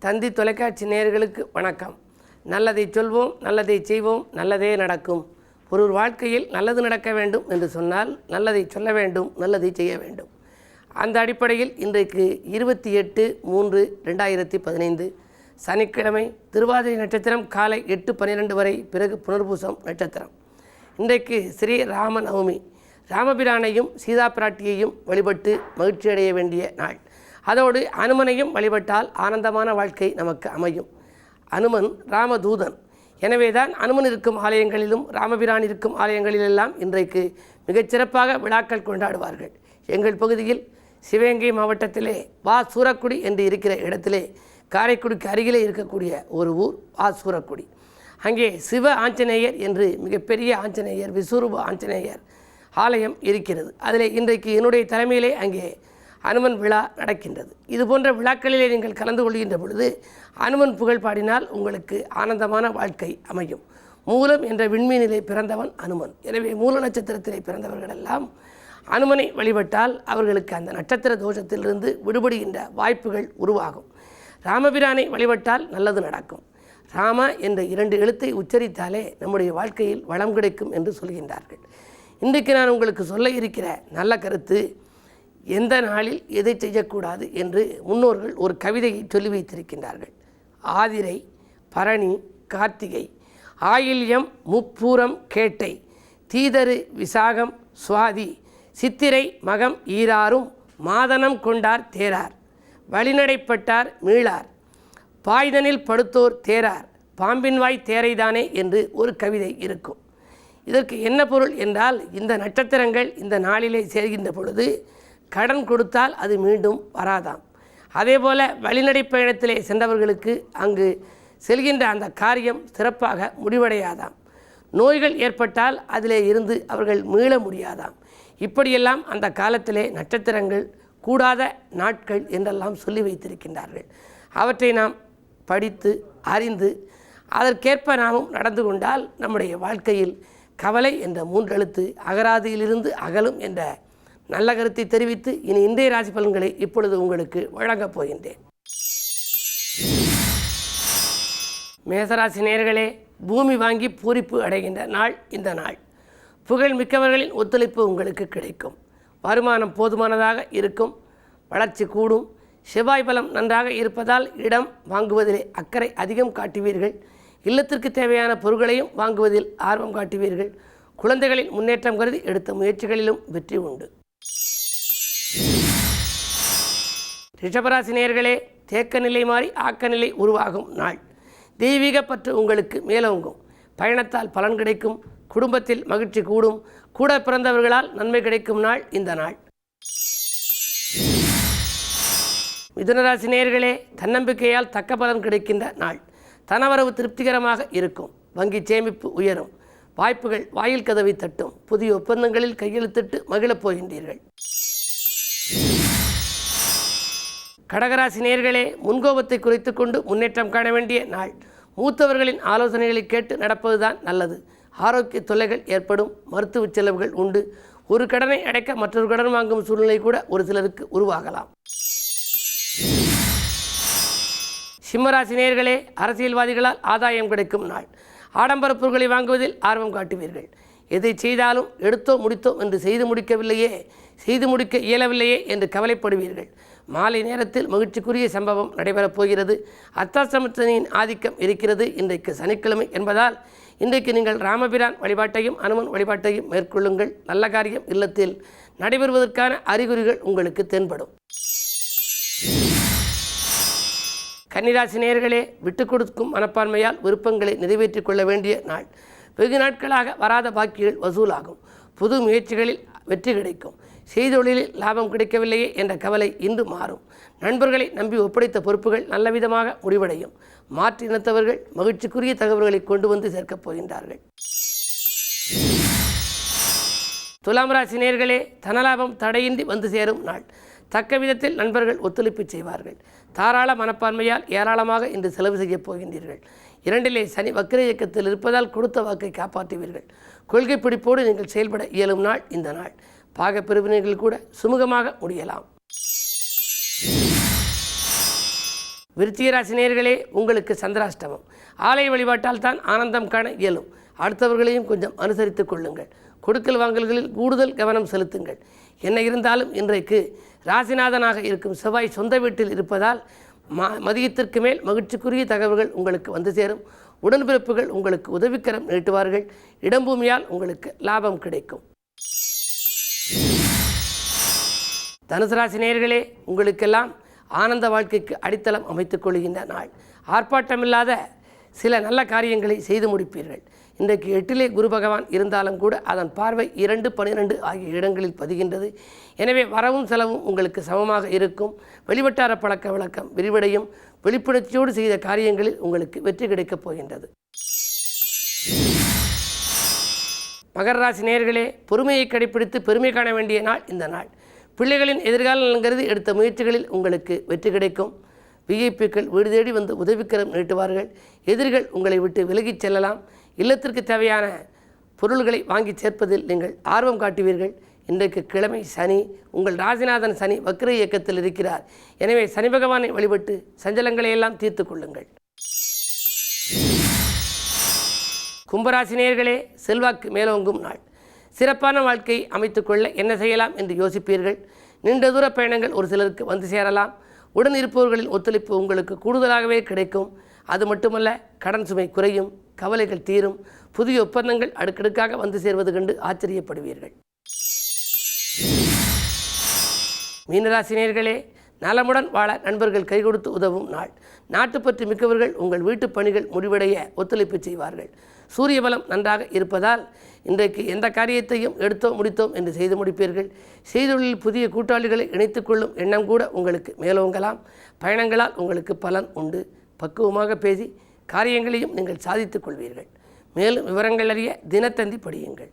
தந்தி தொலைக்காட்சி நேயர்களுக்கு வணக்கம். நல்லதை சொல்வோம், நல்லதை செய்வோம், நல்லதே நடக்கும். ஒரு வாழ்க்கையில் நல்லது நடக்க வேண்டும் என்று சொன்னால் நல்லதை சொல்ல வேண்டும், நல்லதை செய்ய வேண்டும். அந்த அடிப்படையில் இன்றைக்கு 28/3/2015 சனிக்கிழமை திருவாதிரை நட்சத்திரம் காலை 8:12 வரை, பிறகு புனர்பூசம் நட்சத்திரம். இன்றைக்கு ஸ்ரீ ராம நவமி. ராமபிரானையும் சீதா பிராட்டியையும் வழிபட்டு மகிழ்ச்சி அடைய வேண்டிய நாள். அதோடு அனுமனையும் வழிபட்டால் ஆனந்தமான வாழ்க்கை நமக்கு அமையும். அனுமன் ராமதூதன். எனவேதான் அனுமன் இருக்கும் ஆலயங்களிலும் ராமபிரான் இருக்கும் ஆலயங்களிலெல்லாம் இன்றைக்கு மிகச்சிறப்பாக விழாக்கள் கொண்டாடுவார்கள். எங்கள் பகுதியில் சிவகங்கை மாவட்டத்திலே சூரக்குடி என்று இருக்கிற இடத்திலே காரைக்குடிக்கு அருகிலே இருக்கக்கூடிய ஒரு ஊர் சூரக்குடி. அங்கே சிவ ஆஞ்சநேயர் என்று மிகப்பெரிய ஆஞ்சநேயர், விஸ்வரூப ஆஞ்சநேயர் ஆலயம் இருக்கிறது. அதில் இன்றைக்கு என்னுடைய தலைமையிலே அங்கே அனுமன் விழா நடக்கின்றது. இது போன்ற விழாக்களிலே நீங்கள் கலந்து கொள்கின்ற பொழுது அனுமன் புகழ் பாடினால் உங்களுக்கு ஆனந்தமான வாழ்க்கை அமையும். மூலம் என்ற விண்மீனிலே பிறந்தவன் அனுமன். எனவே மூல நட்சத்திரத்திலே பிறந்தவர்களெல்லாம் அனுமனை வழிபட்டால் அவர்களுக்கு அந்த நட்சத்திர தோஷத்திலிருந்து விடுபடுகின்ற வாய்ப்புகள் உருவாகும். ராமபிரானை வழிபட்டால் நல்லது நடக்கும். ராம என்ற 2 எழுத்தை உச்சரித்தாலே நம்முடைய வாழ்க்கையில் வளம் கிடைக்கும் என்று சொல்கின்றார்கள். இன்றைக்கு நான் உங்களுக்கு சொல்ல இருக்கிற நல்ல கருத்து, எந்த நாளில் எதை செய்யக்கூடாது என்று முன்னோர்கள் ஒரு கவிதையை சொல்லி வைத்திருக்கின்றார்கள். ஆதிரை, பரணி, கார்த்திகை, ஆயில்யம், முப்பூரம், கேட்டை, தீதரு, விசாகம், சுவாதி, சித்திரை, மகம் ஈராரும் மாதனம் கொண்டார் தேரார், வழிநடைப்பட்டார் மீளார், பாய்தனில் படுத்தோர் தேரார், பாம்பின் வாய் தேரைதானே என்று ஒரு கவிதை இருக்கும். இதற்கு என்ன பொருள் என்றால், இந்த நட்சத்திரங்கள் இந்த நாளிலே சேர்கின்ற பொழுது கடன் கொடுத்தால் அது மீண்டும் வராதாம். அதேபோல் வழிநடை பயணத்திலே சென்றவர்களுக்கு அங்கு செல்கின்ற அந்த காரியம் சிறப்பாக முடிவடையாதாம். நோய்கள் ஏற்பட்டால் அதிலே இருந்து அவர்கள் மீள முடியாதாம். இப்படியெல்லாம் அந்த காலத்திலே நட்சத்திரங்கள் கூடாத நாட்கள் என்றெல்லாம் சொல்லி வைத்திருக்கின்றார்கள். அவற்றை நாம் படித்து அறிந்து அதற்கேற்ப நாமும் நடந்து கொண்டால் நம்முடைய வாழ்க்கையில் கவலை என்ற 3 எழுத்து அகராதியிலிருந்து அகலும் என்ற நல்ல கருத்தை தெரிவித்து இனி இன்றைய ராசி பலன்களை இப்பொழுது உங்களுக்கு வழங்கப் போகின்றேன். மேசராசி நேயர்களே, பூமி வாங்கி பூரிப்பு அடைகின்ற நாள் இந்த நாள். புகழ் மிக்கவர்களின் ஒத்துழைப்பு உங்களுக்கு கிடைக்கும். வருமானம் போதுமானதாக இருக்கும். வளர்ச்சி கூடும். செவ்வாய் பலம் நன்றாக இருப்பதால் இடம் வாங்குவதிலே அக்கறை அதிகம் காட்டுவீர்கள். இல்லத்திற்கு தேவையான பொருட்களையும் வாங்குவதில் ஆர்வம் காட்டுவீர்கள். குழந்தைகளின் முன்னேற்றம் கருதி எடுத்த முயற்சிகளிலும் வெற்றி உண்டு. ரிஷபராசி நேயர்களே, தேக்க நிலை மாறி ஆக்க நிலை உருவாகும் நாள். தெய்வீக பற்று உங்களுக்கு மேலோங்கும். பயணத்தால் பலன் கிடைக்கும். குடும்பத்தில் மகிழ்ச்சி கூடும். கூட பிறந்தவர்களால் நன்மை கிடைக்கும் நாள் இந்த நாள். மிதுனராசி நேயர்களே, தன்னம்பிக்கையால் தக்க பலன் கிடைக்கின்ற நாள். தனவரவு திருப்திகரமாக இருக்கும். வங்கி சேமிப்பு உயரும். வாய்ப்புகள் வாயில் கதவை தட்டும். புதிய ஒப்பந்தங்களில் கையெழுத்திட்டு மகிழப் போகின்றீர்கள். கடகராசி நேயர்களே, முன்கோபத்தை குறைத்து கொண்டு முன்னேற்றம் காண வேண்டிய நாள். மூத்தவர்களின் ஆலோசனைகளை கேட்டு நடப்பதுதான் நல்லது. ஆரோக்கிய தொல்லைகள் ஏற்படும். மருத்துவ செலவுகள் உண்டு. ஒரு கடனை அடைக்க மற்றொரு கடன் வாங்கும் சூழ்நிலை கூட ஒரு சிலருக்கு உருவாகலாம். சிம்மராசி நேயர்களே, அரசியல்வாதிகளால் ஆதாயம் கிடைக்கும் நாள். ஆடம்பர பொருட்களை வாங்குவதில் ஆர்வம் காட்டுவீர்கள். எதை செய்தாலும் எடுத்தோ முடித்தோம் என்று செய்து முடிக்க இயலவில்லையே என்று கவலைப்படுவீர்கள். மாலை நேரத்தில் மகிழ்ச்சிக்குரிய சம்பவம் நடைபெறப் போகிறது. அர்த்தாசிரமத்தின் ஆதிக்கம் இருக்கிறது. இன்றைக்கு சனிக்கிழமை என்பதால் இன்றைக்கு நீங்கள் ராமபிரான் வழிபாட்டையும் அனுமன் வழிபாட்டையும் மேற்கொள்ளுங்கள். நல்ல காரியம் இல்லத்தில் நடைபெறுவதற்கான அறிகுறிகள் உங்களுக்கு தென்படும். கன்னிராசி நேயர்களே, விட்டு கொடுக்கும் மனப்பான்மையால் விருப்பங்களை நிறைவேற்றிக் கொள்ள வேண்டிய நாள். வெகு நாட்களாக வராத பாக்கிகள் வசூலாகும். புது முயற்சிகளில் வெற்றி கிடைக்கும். செய்தொழிலில் லாபம் கிடைக்கவில்லையே என்ற கவலை இன்று மாறும். நண்பர்களை நம்பி ஒப்படைத்த பொறுப்புகள் நல்லவிதமாக முடிவடையும். மாற்று இனத்தவர்கள் மகிழ்ச்சிக்குரிய தகவல்களை கொண்டு வந்து சேர்க்கப் போகின்றார்கள். துலாம் ராசி நேயர்களே, தனலாபம் தடையின்றி வந்து சேரும் நாள். தக்க விதத்தில் நண்பர்கள் ஒத்துழைப்பு செய்வார்கள். தாராள மனப்பான்மையால் ஏராளமாக இன்று செலவு செய்யப் போகின்றீர்கள். 2 சனி வக்ர இயக்கத்தில் இருப்பதால் கொடுத்த வாக்கை காப்பாற்றுவீர்கள். கொள்கை பிடிப்போடு நீங்கள் செயல்பட இயலும் நாள் இந்த நாள். பாக பிரிவினைகள் கூட சுமூகமாக முடியலாம். விருச்சிக ராசி நேயர்களே, உங்களுக்கு சந்திராஷ்டமம். ஆலய வழிபாட்டால் தான் ஆனந்தம் காண இயலும். அடுத்தவர்களையும் கொஞ்சம் அனுசரித்து கொள்ளுங்கள். கொடுக்கல் வாங்கல்களில் கூடுதல் கவனம் செலுத்துங்கள். என்ன இருந்தாலும் இன்றைக்கு ராசிநாதனாக இருக்கும் செவ்வாய் சொந்த வீட்டில் இருப்பதால் மதியத்திற்கு மேல் மகிழ்ச்சிக்குரிய தகவல்கள் உங்களுக்கு வந்து சேரும். உடன்பிறப்புகள் உங்களுக்கு உதவிக்கரம் நீட்டுவார்கள். இடம்பூமியால் உங்களுக்கு லாபம் கிடைக்கும். தனுசு ராசி நேயர்களே, உங்களுக்கெல்லாம் ஆனந்த வாழ்க்கைக்கு அடித்தளம் அமைத்துக் கொள்கின்ற நாள். ஆர்ப்பாட்டமில்லாத சில நல்ல காரியங்களை செய்து முடிப்பீர்கள். இன்றைக்கு 8லே குரு பகவான் இருந்தாலும் கூட அதன் பார்வை 2, 12 ஆகிய இடங்களில் பதிகின்றது. எனவே வரவும் செலவும் உங்களுக்கு சமமாக இருக்கும். வெளிவட்டார பழக்க வழக்கம் விரிவடையும். வெளிப்படையோடு செய்த காரியங்களில் உங்களுக்கு வெற்றி கிடைக்கப் போகின்றது. மகர ராசி நேயர்களே, பொறுமையை கடைப்பிடித்து பெருமை காண வேண்டிய நாள் இந்த நாள். பிள்ளைகளின் எதிர்கால நலன்கருதி எடுத்த முயற்சிகளில் உங்களுக்கு வெற்றி கிடைக்கும். விஐபிக்கள் வீடு தேடி வந்து உதவிக்கரம் நீட்டுவார்கள். எதிரிகள் உங்களை விட்டு விலகிச் செல்லலாம். இல்லத்திற்கு தேவையான பொருள்களை வாங்கி சேர்ப்பதில் நீங்கள் ஆர்வம் காட்டுவீர்கள். இன்றைக்கு கிழமை சனி. உங்கள் ராசிநாதன் சனி வக்ர இயக்கத்தில் இருக்கிறார். எனவே சனி பகவானை வழிபட்டு சஞ்சலங்களை எல்லாம் தீர்த்து கொள்ளுங்கள். கும்பராசி நேயர்களே, செல்வாக்கு மேலோங்கும் நாள். சிறப்பான வாழ்க்கை அமைத்துக்கொள்ள என்ன செய்யலாம் என்று யோசிப்பீர்கள். நீண்ட தூர பயணங்கள் ஒரு சிலருக்கு வந்து சேரலாம். உடன் இருப்பவர்களின் ஒத்துழைப்பு உங்களுக்கு கூடுதலாகவே கிடைக்கும். அது மட்டுமல்ல, கடன் சுமை குறையும். கவலைகள் தீரும். புதிய ஒப்பந்தங்கள் அடுக்கடுக்காக வந்து சேர்வது கண்டு ஆச்சரியப்படுவீர்கள். மீனராசி நேயர்களே, நலமுடன் வாழ நண்பர்கள் கை கொடுத்து உதவும் நாள். நாட்டுப்பற்று மிக்கவர்கள் உங்கள் வீட்டு பணிகள் முடிவடைய ஒத்துழைப்பு செய்வார்கள். சூரிய பலம் நன்றாக இருப்பதால் இன்றைக்கு எந்த காரியத்தையும் எடுத்தோம் முடித்தோம் என்று செய்து முடிப்பீர்கள். செய்தொழில் புதிய கூட்டாளிகளை இணைத்துக் கொள்ளும் எண்ணம் கூட உங்களுக்கு மேலோங்கலாம். பயணங்களால் உங்களுக்கு பலன் உண்டு. பக்குவமாக பேசி காரியங்களையும் நீங்கள் சாதித்துக் கொள்வீர்கள். மேலும் விவரங்கள் அறிய தினத்தந்தி படியுங்கள்.